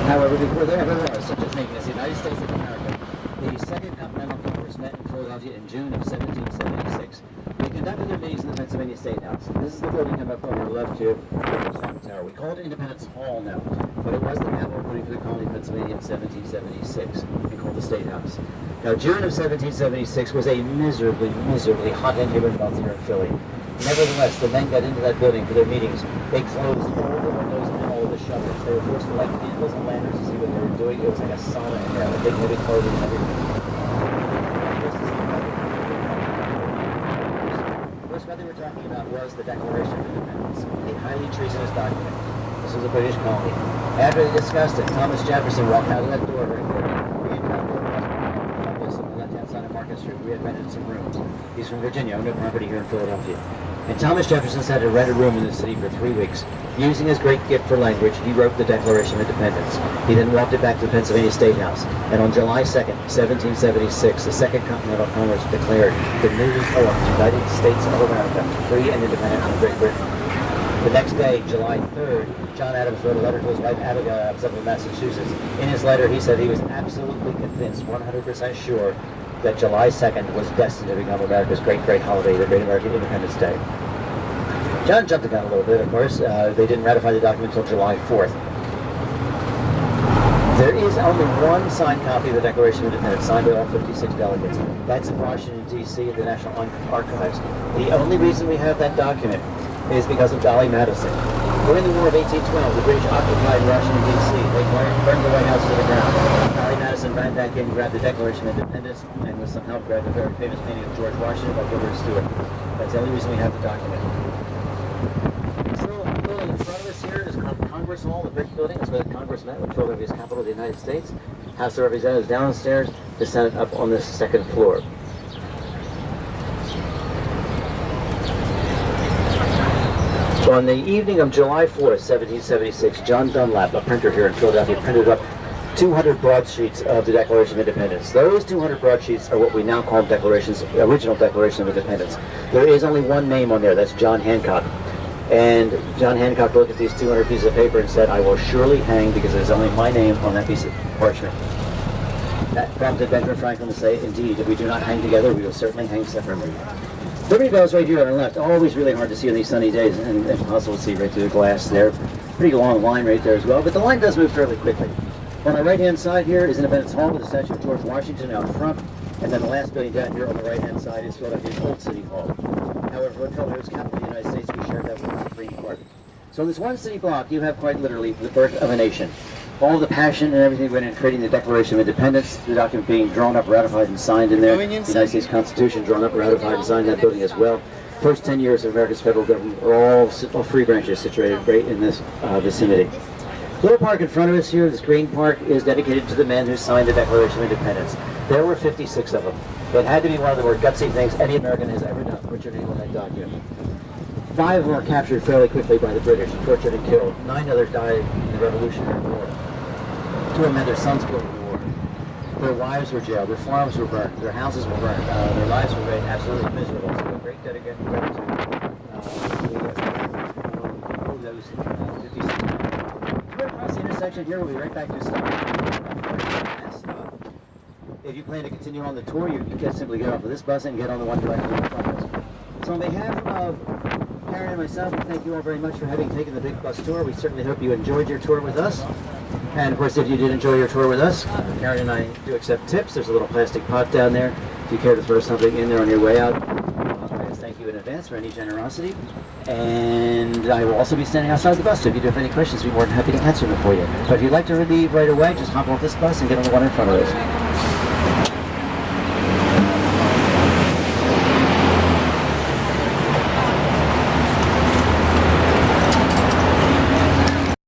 However, before there ever was such a thing as the United States of America, the Second Continental Congress met in Philadelphia in June of 1776. They conducted their meetings in the Pennsylvania State House. This is the building come up on your left here, the clock tower. We call it Independence Hall now, but it was the capital building for the colony of Pennsylvania in 1776 and called the State House. Now, June of 1776 was a miserably, miserably hot and humid month here in Philly. Nevertheless, the men got into that building for their meetings. They closed all the windows and all the shutters. They were forced to light candles and lanterns to see what they were doing. It was like a sauna in there, with big heavy clothing and everything. First, what they were talking about was the Declaration of Independence, a highly treasonous document. This was a British colony. After they discussed it, Thomas Jefferson walked out of that door right there. We had found Columbus on the left-hand side of Market Street. We had rented some rooms. He's from Virginia, owned a property here in Philadelphia. And Thomas Jefferson said to rent a room in the city for 3 weeks. Using his great gift for language, he wrote the Declaration of Independence. He then walked it back to the Pennsylvania State House. And on July 2nd, 1776, the Second Continental Congress declared the newly formed United States of America free and independent from Great Britain. The next day, July 3rd, John Adams wrote a letter to his wife Abigail Adams up in Massachusetts. In his letter, he said he was absolutely convinced, 100% sure, that July 2nd was destined to become America's great, great holiday, the Great American Independence Day. John jumped the gun a little bit, of course. They didn't ratify the document until July 4th. There is only one signed copy of the Declaration of Independence, signed by all 56 delegates. That's in Washington, D.C. at the National Archives. The only reason we have that document is because of Dolly Madison. During the War of 1812, the British occupied Washington, D.C. They burned the White House to the ground. Dolly Madison ran back in, grabbed the Declaration of Independence, and with some help grabbed a very famous painting of George Washington by Gilbert Stuart. That's the only reason we have the document. So, the building in front of us here is called Congress Hall, the brick building. That's where the Congress met with Philadelphia's capital of the United States. House of Representatives downstairs, the Senate up on the second floor. So on the evening of July 4th, 1776, John Dunlap, a printer here in Philadelphia, printed up 200 broadsheets of the Declaration of Independence. Those 200 broadsheets are what we now call original Declaration of Independence. There is only one name on there, that's John Hancock. And John Hancock looked at these 200 pieces of paper and said, I will surely hang because there's only my name on that piece of parchment. That prompted Benjamin Franklin to say, indeed, if we do not hang together, we will certainly hang separately. Liberty Bell's right here on our left. Always really hard to see on these sunny days, and impossible to see right through the glass there. Pretty long line right there as well, but the line does move fairly quickly. On our right-hand side here is Independence Hall with the statue of George Washington out front, and then the last building down here on the right-hand side is Philadelphia's Old City Hall. However, Philadelphia's capital of the United States, we share that with the Supreme Court. So in this one city block, you have quite literally the birth of a nation. All the passion and everything went into creating the Declaration of Independence, the document being drawn up, ratified, and signed in there. The United States Constitution drawn up, ratified, and signed in that building as well. First 10 years of America's federal government are all three branches situated right in this vicinity. Little park in front of us here, this green park, is dedicated to the men who signed the Declaration of Independence. There were 56 of them. It had to be one of the more gutsy things any American has ever done, put your name on that document. 5 of them were captured fairly quickly by the British, tortured and killed. 9 others died in the Revolutionary War. 2 of them had their sons killed in the war. Their wives were jailed, their farms were burned, their houses were burned, their lives were made absolutely miserable. So a great debt again to those 56. We're across the intersection here, we'll be right back to stop. If you plan to continue on the tour, you can simply get off of this bus and get on the one directly in front of us. So on behalf of Karen and myself, we thank you all very much for having taken the big bus tour. We certainly hope you enjoyed your tour with us. And of course, if you did enjoy your tour with us, Karen and I do accept tips. There's a little plastic pot down there. If you care to throw something in there on your way out, I just thank you in advance for any generosity. And I will also be standing outside the bus, so if you do have any questions, we'd be more than happy to answer them for you. But if you'd like to leave right away, just hop off this bus and get on the one in front of us.